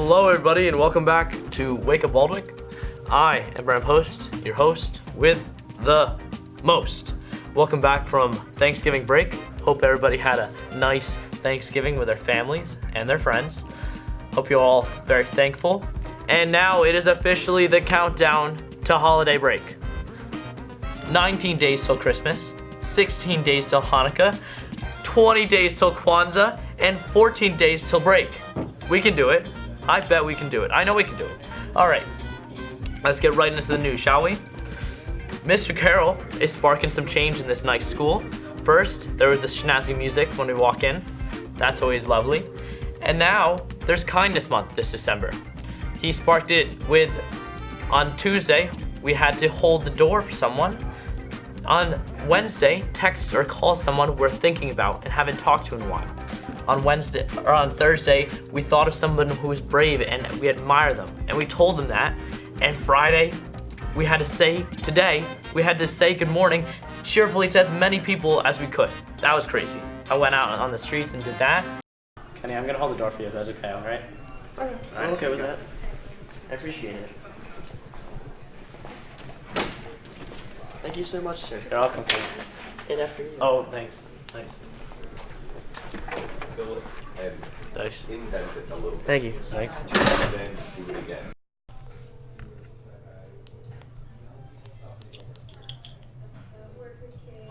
Hello everybody and welcome back to Wake Up Waldwick. I am Brent Post, your host with the most. Welcome back from Thanksgiving break. Hope everybody had a nice Thanksgiving with their families and their friends. Hope you're all very thankful. And now it is officially the countdown to holiday break. It's 19 days till Christmas, 16 days till Hanukkah, 20 days till Kwanzaa, and 14 days till break. We can do it. I bet we can do it. I know we can do it. All right, let's get right into the news, shall we? Mr. Carroll is sparking some change in this nice school. First, there was the snazzy music when we walk in. That's always lovely. And now, there's Kindness Month this December. He sparked it with, on Tuesday, we had to hold the door for someone. On Wednesday, text or call someone we're thinking about and haven't talked to in a while. On Thursday, we thought of someone who was brave and we admire them, and we told them that. And Friday, we had to say good morning cheerfully to as many people as we could. That was crazy. I went out on the streets and did that. Kenny, I'm gonna hold the door for you if that's okay, all right? I'm okay with that. I appreciate it. Thank you so much, sir. You're welcome. And after you. Oh, thanks. Nice. Thank you. Thanks.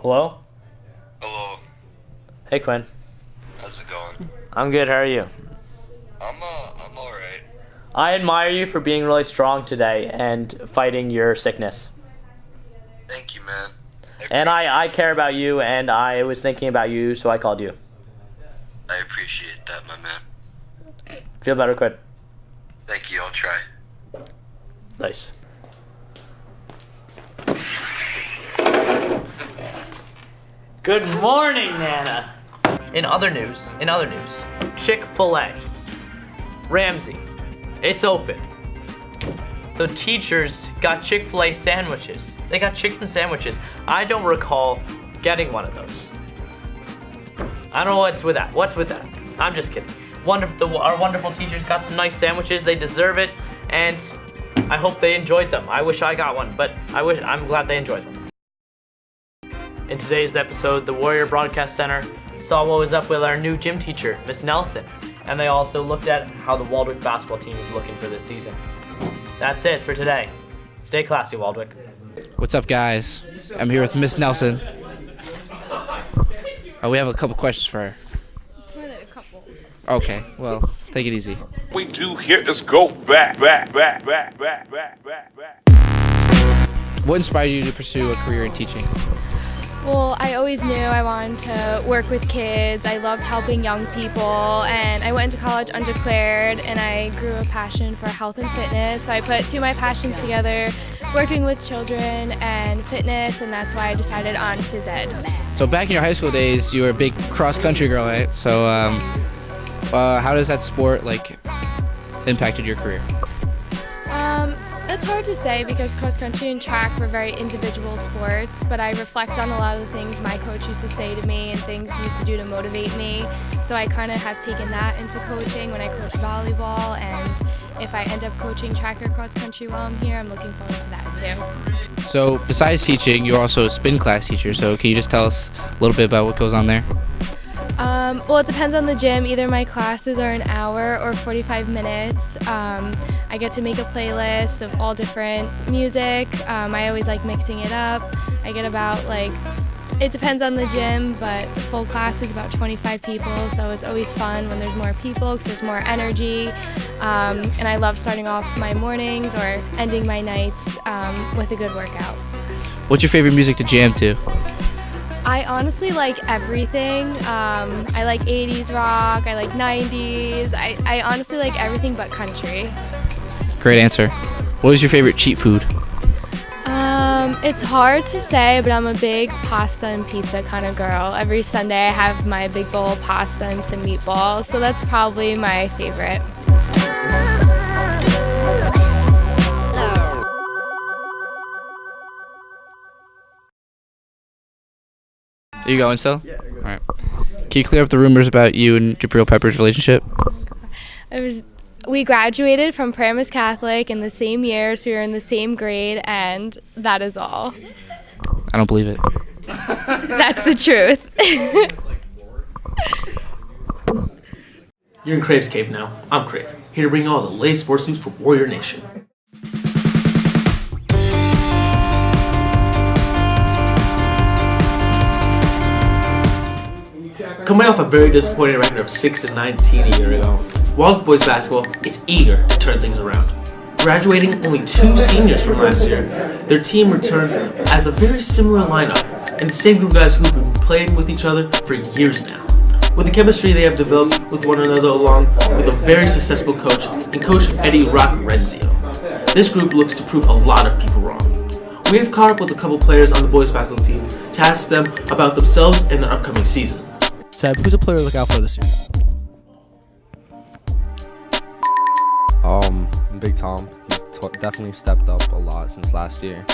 Hello? Hello. Hey, Quinn. How's it going? I'm good. How are you? I'm alright. I admire you for being really strong today and fighting your sickness. Thank you, man. And I care about you, and I was thinking about you, so I called you. I appreciate that, my man. Feel better, Quinn. Thank you, I'll try. Nice. Good morning, Nana. In other news, Chick-fil-A. Ramsey, it's open. The teachers got Chick-fil-A sandwiches. They got chicken sandwiches. I don't recall getting one of those. I don't know what's with that. What's with that? I'm just kidding. Our wonderful teachers got some nice sandwiches. They deserve it, and I hope they enjoyed them. I wish I got one, but I'm glad they enjoyed them. In today's episode, the Warrior Broadcast Center saw what was up with our new gym teacher, Miss Nelson, and they also looked at how the Waldwick basketball team is looking for this season. That's it for today. Stay classy, Waldwick. What's up, guys? I'm here with Miss Nelson. We have a couple questions for her. It's more than a couple. Okay, well, take it easy. We do here is go back. What inspired you to pursue a career in teaching? Well, I always knew I wanted to work with kids. I loved helping young people, and I went to college undeclared, and I grew a passion for health and fitness. So I put two of my passions together, working with children and fitness, and that's why I decided on phys ed. So back in your high school days, you were a big cross-country girl, right? So how does that sport impacted your career? It's hard to say because cross-country and track were very individual sports, but I reflect on a lot of the things my coach used to say to me and things he used to do to motivate me. So I kind of have taken that into coaching when I coach volleyball, and if I end up coaching track or cross-country while I'm here, I'm looking forward to that too. So besides teaching, you're also a spin class teacher, so can you just tell us a little bit about what goes on there? Well, it depends on the gym. Either my classes are an hour or 45 minutes. I get to make a playlist of all different music. I always like mixing it up. I get about it depends on the gym, but the full class is about 25 people, so it's always fun when there's more people because there's more energy. And I love starting off my mornings or ending my nights with a good workout. What's your favorite music to jam to? I honestly like everything. I like 80s rock, I like 90s. I honestly like everything but country. Great answer. What is your favorite cheat food? It's hard to say, but I'm a big pasta and pizza kind of girl. Every Sunday I have my big bowl of pasta and some meatballs, so that's probably my favorite. Are you going still? Yeah. All right. Can you clear up the rumors about you and Jabril Pepper's relationship? It was we graduated from Paramus Catholic in the same year, so we were in the same grade, and that is all. I don't believe it. That's the truth. You're in Crave's Cave now. I'm Crave, here to bring you all the latest sports news for Warrior Nation. Coming off a very disappointing record of 6-19 a year ago, Waldwick boys basketball is eager to turn things around. Graduating only 2 seniors from last year, their team returns as a very similar lineup and the same group of guys who've been playing with each other for years now. With the chemistry they have developed with one another along with a very successful coach and Coach Eddie Rock Renzio, this group looks to prove a lot of people wrong. We have caught up with a couple players on the boys basketball team to ask them about themselves and their upcoming season. Seb, who's a player to look out for this year? Big Tom. He's definitely stepped up a lot since last year,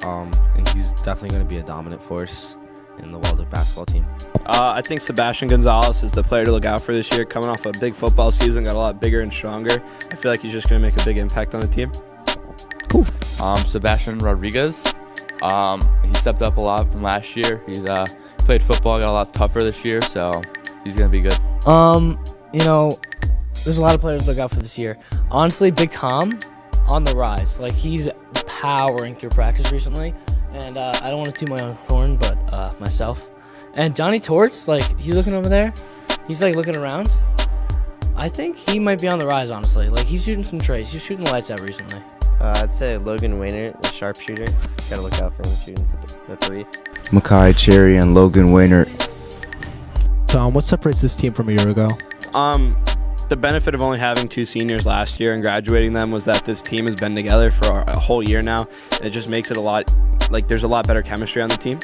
and he's definitely going to be a dominant force in the Waldwick basketball team. I think Sebastian Gonzalez is the player to look out for this year. Coming off a big football season, got a lot bigger and stronger. I feel like he's just going to make a big impact on the team. Sebastian Rodriguez. He stepped up a lot from last year. He's played football, got a lot tougher this year, so he's going to be good. There's a lot of players to look out for this year. Honestly, Big Tom on the rise. Like, he's powering through practice recently. And I don't want to toot my own horn, but myself. And Johnny Torts, like, he's looking over there. He's, like, looking around. I think he might be on the rise, honestly. Like, he's shooting some trays. He's shooting the lights out recently. I'd say Logan Waynert, the sharpshooter. Gotta look out for him shooting the 3. Makai Cherry and Logan Waynert. Tom, what separates this team from a year ago? The benefit of only having 2 seniors last year and graduating them was that this team has been together for a whole year now, and it just makes it a lot, like, there's a lot better chemistry on the team.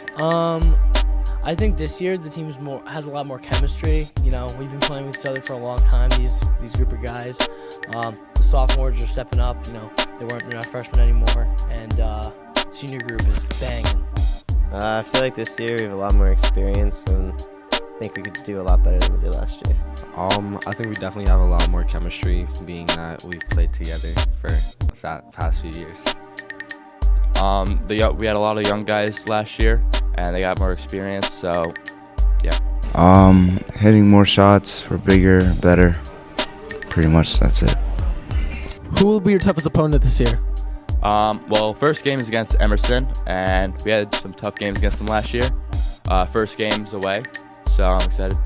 I think this year the team has a lot more chemistry. You know, we've been playing with each other for a long time, these group of guys. The sophomores are stepping up, you know, they're not freshmen anymore, and senior group is banging. I feel like this year we have a lot more experience, and I think we could do a lot better than we did last year. I think we definitely have a lot more chemistry, being that we've played together for the past few years. We had a lot of young guys last year, and they got more experience, so yeah. Hitting more shots, we're bigger, better. Pretty much that's it. Who will be your toughest opponent this year? Well, first game is against Emerson, and we had some tough games against them last year. First game's away, so I'm excited.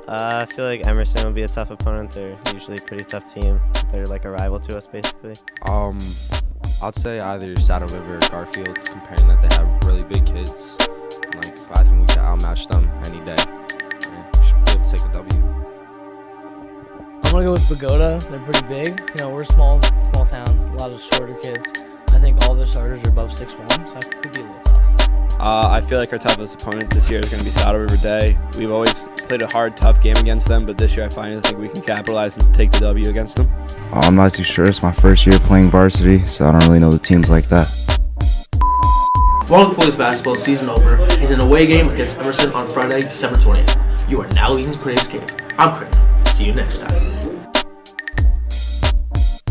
I feel like Emerson will be a tough opponent. They're usually a pretty tough team. They're like a rival to us, basically. I'd say either Saddle River or Garfield, comparing that they have really big kids. Like, I think we can outmatch them any day. And we should be able to take a W. I'm gonna go with Pagoda. They're pretty big. You know, we're a small town. A lot of shorter kids. I think all their starters are above 6'1", so it could be a little tough. I feel like our toughest opponent this year is going to be Saddle River Day. We've always played a hard, tough game against them, but this year I finally think we can capitalize and take the W against them. I'm not too sure. It's my first year playing varsity, so I don't really know the teams like that. Waldwick boys basketball season over is an away game against Emerson on Friday, December 20th. You are now leaving Crave's Cave. I'm Crave. See you next time.